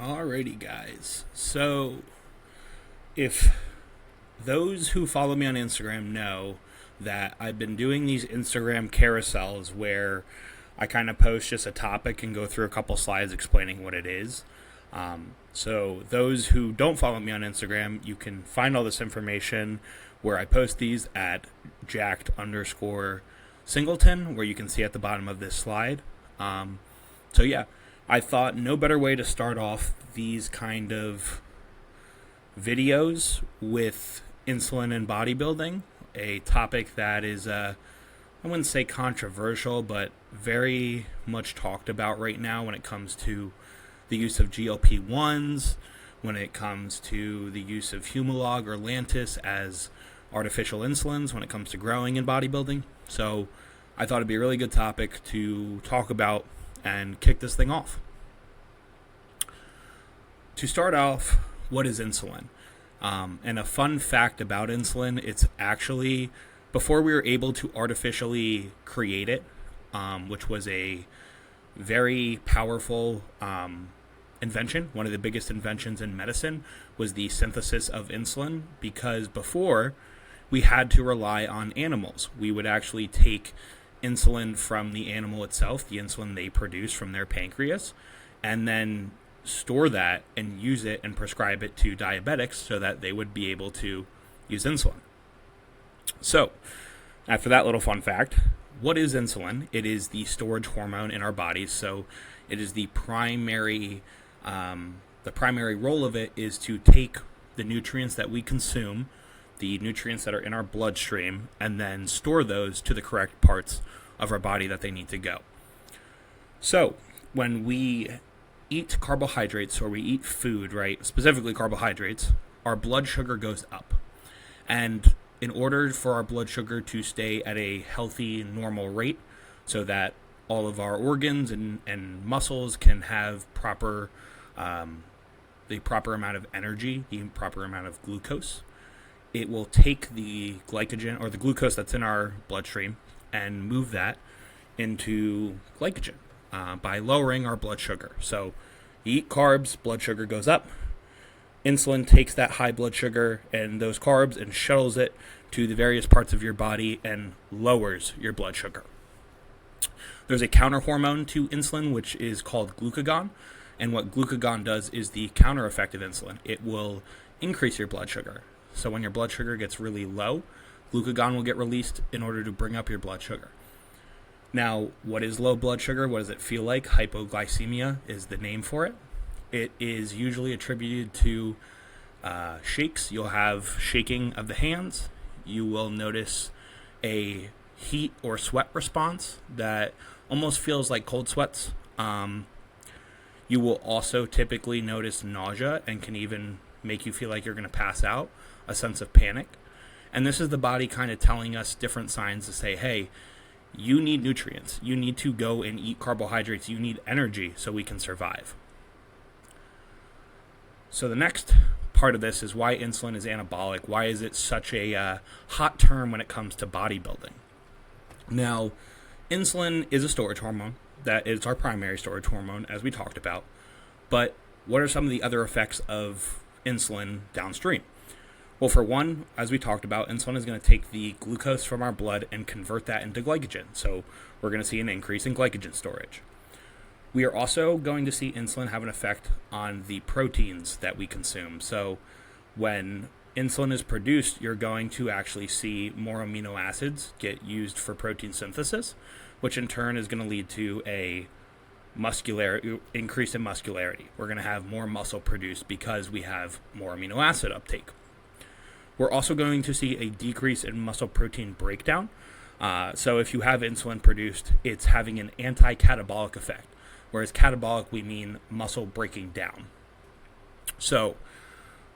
Alrighty, guys. So, if those who follow me on Instagram know that I've been doing these Instagram carousels where I kind of post just a topic and go through a couple slides explaining what it is. So, those who don't follow me on Instagram, you can find all this information where I post these at jacked underscore singleton, where you can see at the bottom of this slide. So, yeah. I thought no better way to start off these kind of videos with insulin and bodybuilding, a topic that is, I wouldn't say controversial, but very much talked about right now when it comes to the use of GLP-1s, when it comes to the use of Humalog or Lantus as artificial insulins when it comes to growing in bodybuilding. So I thought it'd be a really good topic to talk about and kick this thing off. To start off, what is insulin? And a fun fact about insulin, it's actually, before we were able to artificially create it, which was a very powerful invention, one of the biggest inventions in medicine, was the synthesis of insulin, because before we had to rely on animals. We would actually take insulin from the animal itself, the insulin they produce from their pancreas, and then store that and use it and prescribe it to diabetics so that they would be able to use insulin. So, after that little fun fact, what is insulin? It is the storage hormone in our bodies. So, it is the primary role of it is to take the nutrients that we consume, the nutrients that are in our bloodstream, and then store those to the correct parts of our body that they need to go. So, when we eat carbohydrates, or we eat food, right, specifically carbohydrates, our blood sugar goes up. And in order for our blood sugar to stay at a healthy, normal rate, so that all of our organs and muscles can have the proper amount of energy, the proper amount of glucose, it will take the glycogen or the glucose that's in our bloodstream and move that into glycogen by lowering our blood sugar. So you eat carbs, blood sugar goes up. Insulin takes that high blood sugar and those carbs and shuttles it to the various parts of your body and lowers your blood sugar. There's a counter hormone to insulin, which is called glucagon. And what glucagon does is the counter effect of insulin. It will increase your blood sugar. So when your blood sugar gets really low, glucagon will get released in order to bring up your blood sugar. Now, what is low blood sugar? What does it feel like? Hypoglycemia is the name for it. It is usually attributed to shakes. You'll have shaking of the hands. You will notice a heat or sweat response that almost feels like cold sweats. You will also typically notice nausea and can even make you feel like you're going to pass out, a sense of panic. And this is the body kind of telling us different signs to say, hey, you need nutrients. You need to go and eat carbohydrates. You need energy so we can survive. So the next part of this is why insulin is anabolic. Why is it such a hot term when it comes to bodybuilding? Now, insulin is a storage hormone. That is our primary storage hormone, as we talked about. But what are some of the other effects of insulin downstream? Well, for one, as we talked about, insulin is going to take the glucose from our blood and convert that into glycogen. So we're going to see an increase in glycogen storage. We are also going to see insulin have an effect on the proteins that we consume. So when insulin is produced, you're going to actually see more amino acids get used for protein synthesis, which in turn is going to lead to a increase in muscularity. We're going to have more muscle produced because we have more amino acid uptake. We're also going to see a decrease in muscle protein breakdown. So if you have insulin produced, it's having an anti-catabolic effect. Whereas catabolic, we mean muscle breaking down. So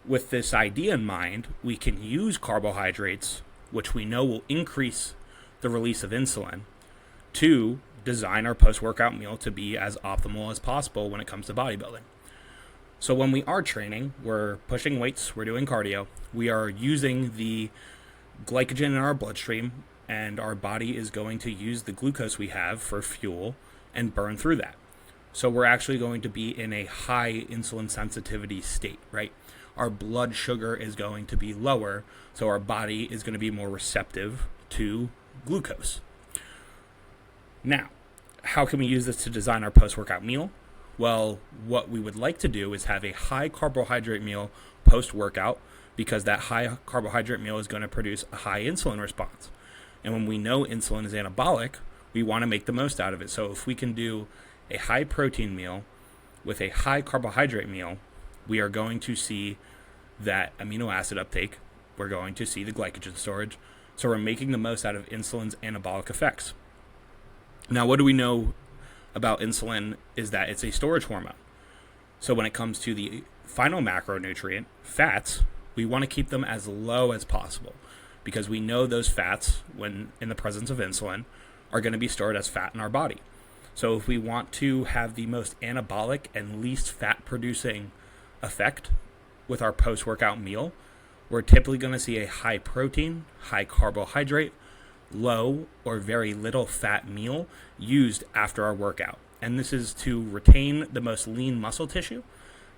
with this idea in mind, we can use carbohydrates, which we know will increase the release of insulin, to design our post-workout meal to be as optimal as possible when it comes to bodybuilding. So when we are training, we're pushing weights, we're doing cardio, we are using the glycogen in our bloodstream, and our body is going to use the glucose we have for fuel and burn through that. So we're actually going to be in a high insulin sensitivity state, right? Our blood sugar is going to be lower, so our body is going to be more receptive to glucose. Now, how can we use this to design our post-workout meal? Well, what we would like to do is have a high carbohydrate meal post-workout, because that high carbohydrate meal is going to produce a high insulin response. And when we know insulin is anabolic, we want to make the most out of it. So if we can do a high protein meal with a high carbohydrate meal, we are going to see that amino acid uptake. We're going to see the glycogen storage. So we're making the most out of insulin's anabolic effects. Now, what do we know about insulin is that it's a storage hormone. So when it comes to the final macronutrient, fats, we want to keep them as low as possible, because we know those fats, when in the presence of insulin, are going to be stored as fat in our body. So if we want to have the most anabolic and least fat producing effect with our post-workout meal, we're typically going to see a high protein, high carbohydrate, low or very little fat meal used after our workout. And this is to retain the most lean muscle tissue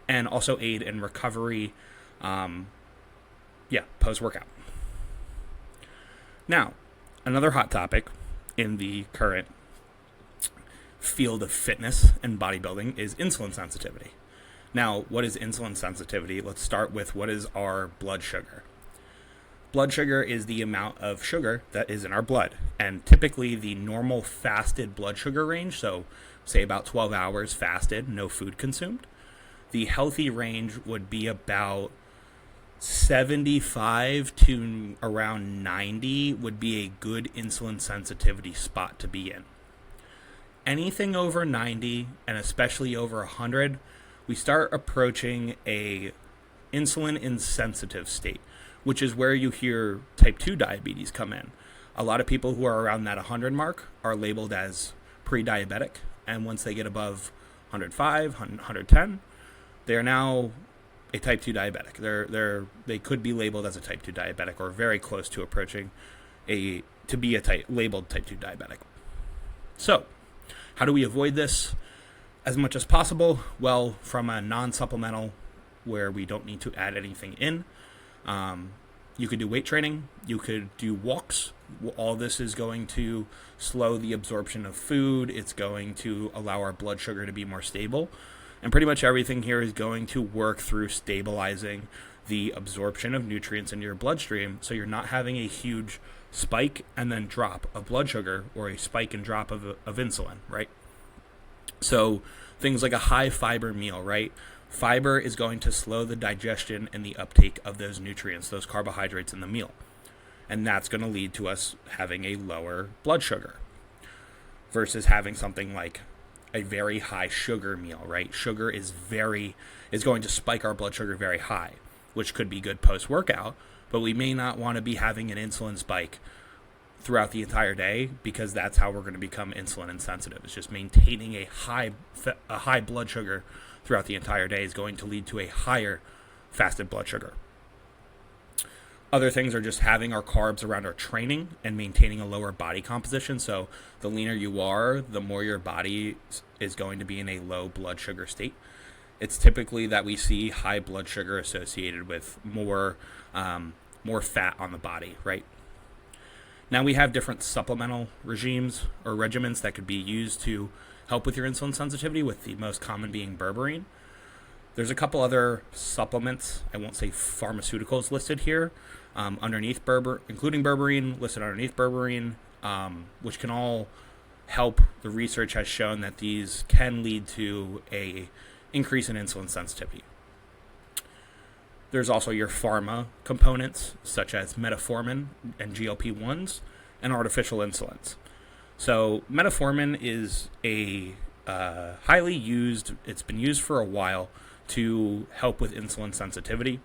and also aid in recovery, post-workout. Now, another hot topic in the current field of fitness and bodybuilding is insulin sensitivity. Now, what is insulin sensitivity? Let's start with what is our blood sugar. Blood sugar is the amount of sugar that is in our blood. And typically the normal fasted blood sugar range, so say about 12 hours fasted, no food consumed, the healthy range would be about 75 to around 90 would be a good insulin sensitivity spot to be in. Anything over 90, and especially over 100, we start approaching a insulin insensitive state, which is where you hear type 2 diabetes come in. A lot of people who are around that 100 mark are labeled as pre-diabetic, and once they get above 105, 110, they are now a type 2 diabetic. They could be labeled as a type 2 diabetic, or very close to approaching labeled type 2 diabetic. So, how do we avoid this as much as possible? Well, from a non-supplemental, where we don't need to add anything in, you could do weight training, you could do walks. All this is going to slow the absorption of food. It's going to allow our blood sugar to be more stable. And pretty much everything here is going to work through stabilizing the absorption of nutrients into your bloodstream, so you're not having a huge spike and then drop of blood sugar, or a spike and drop of insulin, right? So things like a high fiber meal, right? Fiber is going to slow the digestion and the uptake of those nutrients, those carbohydrates in the meal. And that's going to lead to us having a lower blood sugar versus having something like a very high sugar meal, right? Sugar is going to spike our blood sugar very high, which could be good post-workout, but we may not want to be having an insulin spike throughout the entire day, because that's how we're going to become insulin insensitive. It's just maintaining a high blood sugar throughout the entire day is going to lead to a higher fasted blood sugar. Other things are just having our carbs around our training and maintaining a lower body composition. So the leaner you are, the more your body is going to be in a low blood sugar state. It's typically that we see high blood sugar associated with more fat on the body, right? Now we have different supplemental regimes or regimens that could be used to help with your insulin sensitivity, with the most common being berberine. There's a couple other supplements, I won't say pharmaceuticals, listed here underneath including berberine, listed underneath berberine, which can all help. The research has shown that these can lead to a increase in insulin sensitivity. There's also your pharma components, such as metformin and GLP-1s and artificial insulins. So metformin is a highly used, it's been used for a while to help with insulin sensitivity.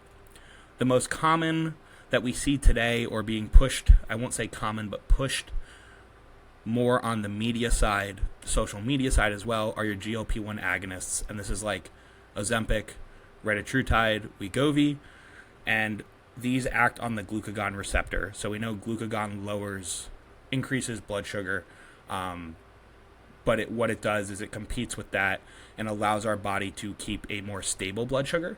The most common that we see today, or being pushed, I won't say common, but pushed more on the media side, social media side as well, are your GLP-1 agonists. And this is like Ozempic, retatrutide, Wegovy, and these act on the glucagon receptor. So we know glucagon increases blood sugar But what it does is it competes with that and allows our body to keep a more stable blood sugar.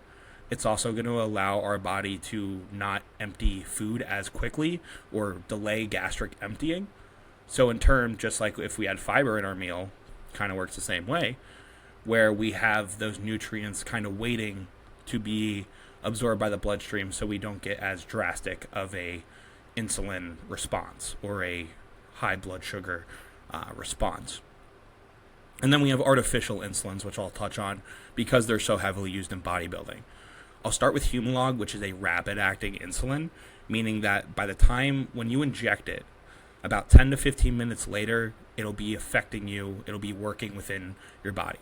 It's also going to allow our body to not empty food as quickly or delay gastric emptying. So in turn, just like if we had fiber in our meal, kind of works the same way, where we have those nutrients kind of waiting to be absorbed by the bloodstream so we don't get as drastic of a insulin response or a high blood sugar response. And then we have artificial insulins, which I'll touch on because they're so heavily used in bodybuilding. I'll start with Humalog, which is a rapid-acting insulin, meaning that by the time when you inject it, about 10 to 15 minutes later, it'll be affecting you, it'll be working within your body.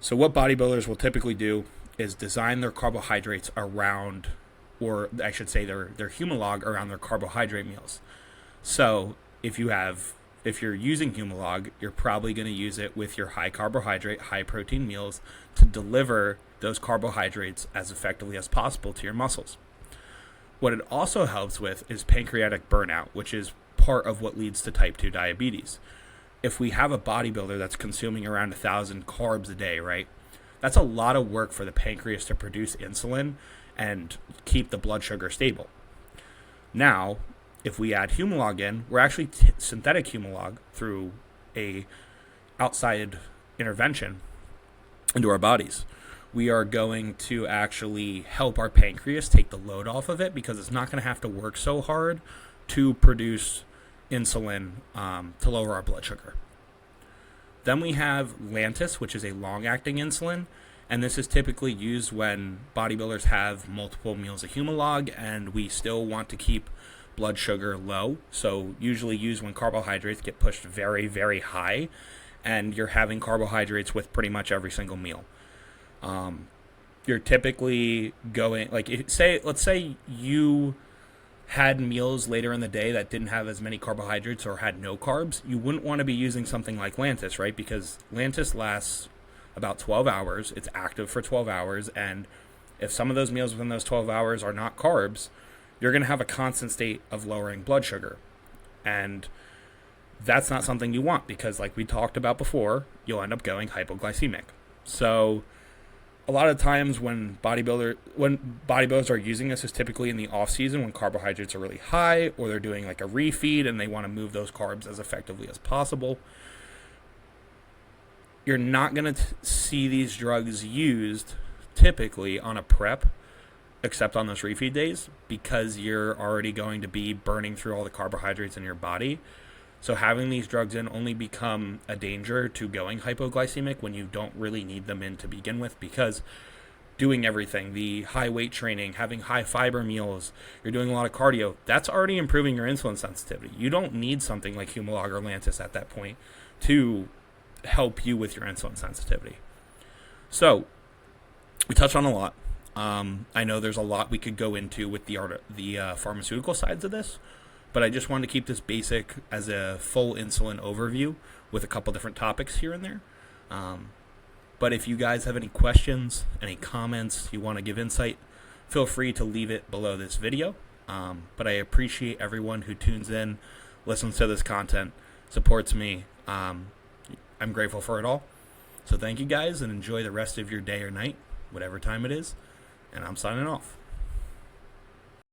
So what bodybuilders will typically do is design their carbohydrates around, or I should say their Humalog around their carbohydrate meals. So if you're using Humalog, you're probably going to use it with your high carbohydrate, high protein meals to deliver those carbohydrates as effectively as possible to your muscles. What it also helps with is pancreatic burnout, which is part of what leads to type 2 diabetes. If we have a bodybuilder that's consuming around 1,000 carbs a day, right? That's a lot of work for the pancreas to produce insulin and keep the blood sugar stable. Now, if we add Humalog in, we're actually synthetic Humalog through a outside intervention into our bodies. We are going to actually help our pancreas take the load off of it because it's not going to have to work so hard to produce insulin to lower our blood sugar. Then we have Lantus, which is a long-acting insulin, and this is typically used when bodybuilders have multiple meals of Humalog and we still want to keep blood sugar low. So usually used when carbohydrates get pushed very, very high and you're having carbohydrates with pretty much every single meal. You're typically going, like, let's say you had meals later in the day that didn't have as many carbohydrates or had no carbs. You wouldn't want to be using something like Lantus, right? Because Lantus lasts about 12 hours. It's active for 12 hours. And if some of those meals within those 12 hours are not carbs, you're going to have a constant state of lowering blood sugar. And that's not something you want because, like we talked about before, you'll end up going hypoglycemic. So a lot of times when bodybuilders are using this is typically in the off season when carbohydrates are really high or they're doing like a refeed and they want to move those carbs as effectively as possible. You're not going to see these drugs used typically on a prep except on those refeed days because you're already going to be burning through all the carbohydrates in your body. So having these drugs in only become a danger to going hypoglycemic when you don't really need them in to begin with because doing everything, the high weight training, having high fiber meals, you're doing a lot of cardio, that's already improving your insulin sensitivity. You don't need something like Humalog or Lantus at that point to help you with your insulin sensitivity. So we touched on a lot. I know there's a lot we could go into with the pharmaceutical sides of this, but I just wanted to keep this basic as a full insulin overview with a couple different topics here and there. But if you guys have any questions, any comments, you want to give insight, feel free to leave it below this video. But I appreciate everyone who tunes in, listens to this content, supports me. I'm grateful for it all. So thank you guys and enjoy the rest of your day or night, whatever time it is. And I'm signing off.